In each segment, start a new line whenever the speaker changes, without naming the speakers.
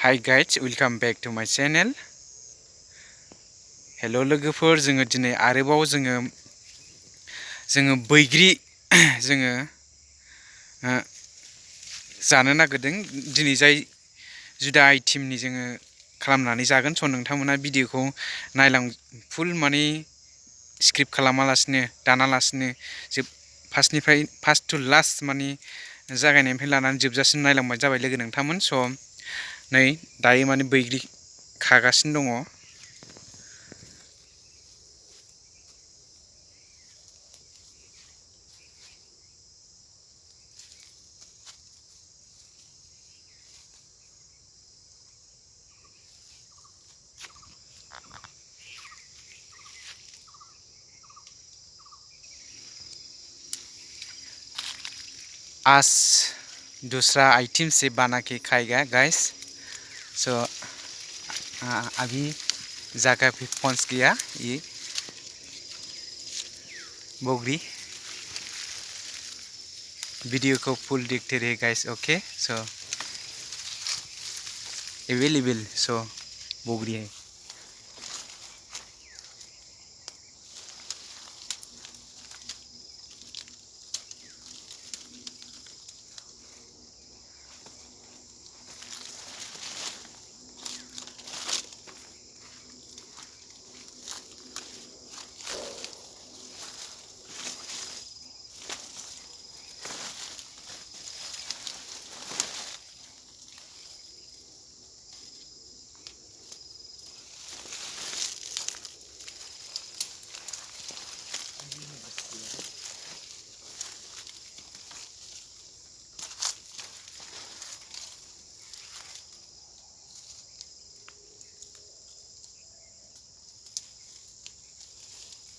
Hi guys, welcome back to my channel. Hello लोगोफोर, जोङो दिनै आरोबाव जोङो बैग्रि जोङो जानो नागिरदों। दिनै जाय जुदा आइटेमनि जोङो खालामनानै जागोन। स' नोंथांमोना भिडिअखौ नायलां फुल माने स्क्रिप्ट खालामालासिनो दानालासिनो फार्स्ट टु लास्ट माने जागायनायनिफ्राय लानानै जोबजासिम नायलांबाय जाबाय लोगो नोंथांमोन। स' नै दायो माने बैग्रि खागासिनो दङ। आज दूसरा आइटम से बना के खाएगा गाइस। सो अभी जगह पे पहुंच गया ये बोगरी। वीडियो को फुल देखते रहे गाइस। ओके, सो अवेलेबल सो बोगरी है।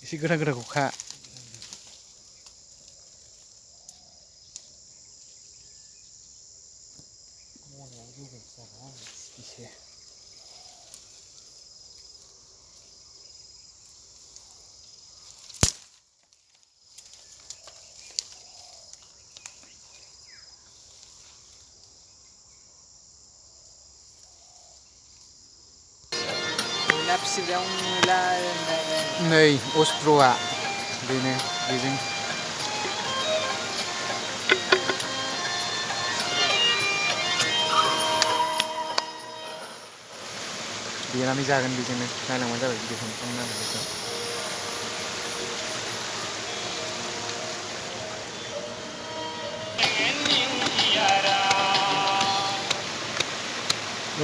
एसे गोरा गोराखौ खा। नै अस्त्रआ बेनो बेजों देनानै जागोन। बेजोंनो नायलांबानो जाबाय भिडिअखौ नोंथांमोना।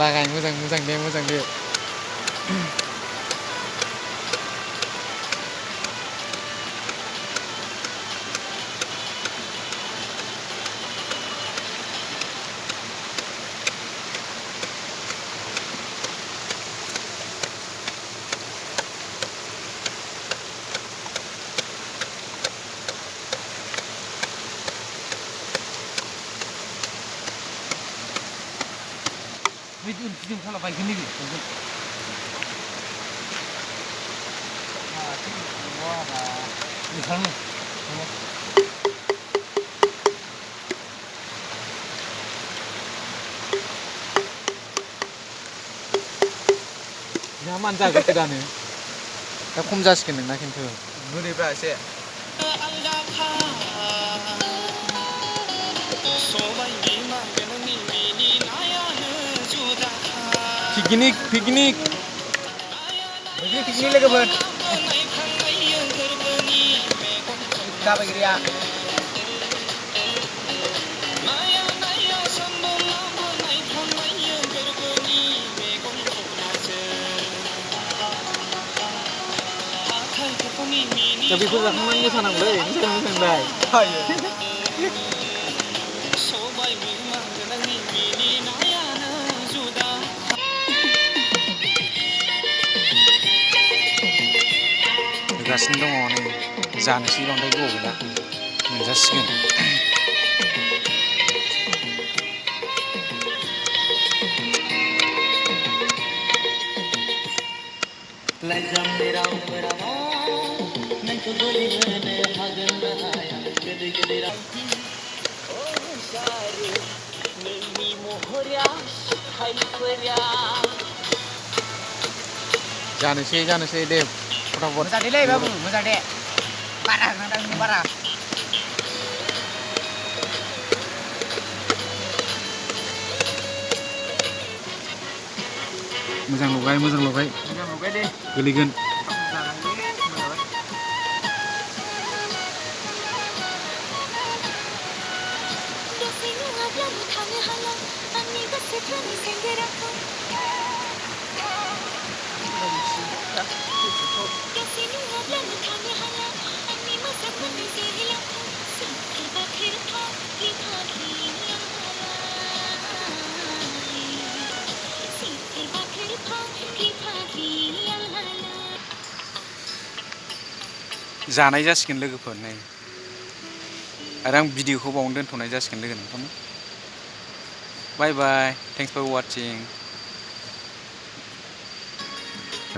लागाय मोजां मोजां दे मोजां दे। Video kalau baik ini gitu. Wah, di sana. Nyaman jago kita nih. दा खम जासिगोन नोंना खिन्थु मोनोब्रा एसे पिकनिक पिकनिक पिकनिक लोगोफोर गाबायग्रिया दा बेखौ जाखांनानै मोसानांगौलै मोसानांबाय होगासिनो दङ नै जानोसै बांद्राय गोबाव गैला मोनजासिगोन। जानोसै दे फटाफट
मोजां देलै बाबु मोजां दे बारा होनांदों बारा
मोजां लगाय
दे
गोलैगोन जानाय जासिगोन लोगोफोर नै आरो आं भिडिअखौ बावनो दोनथ'नाय जासिगोन लोगो नोंथांमोन बाय बाय थेंक्स फर वाचिं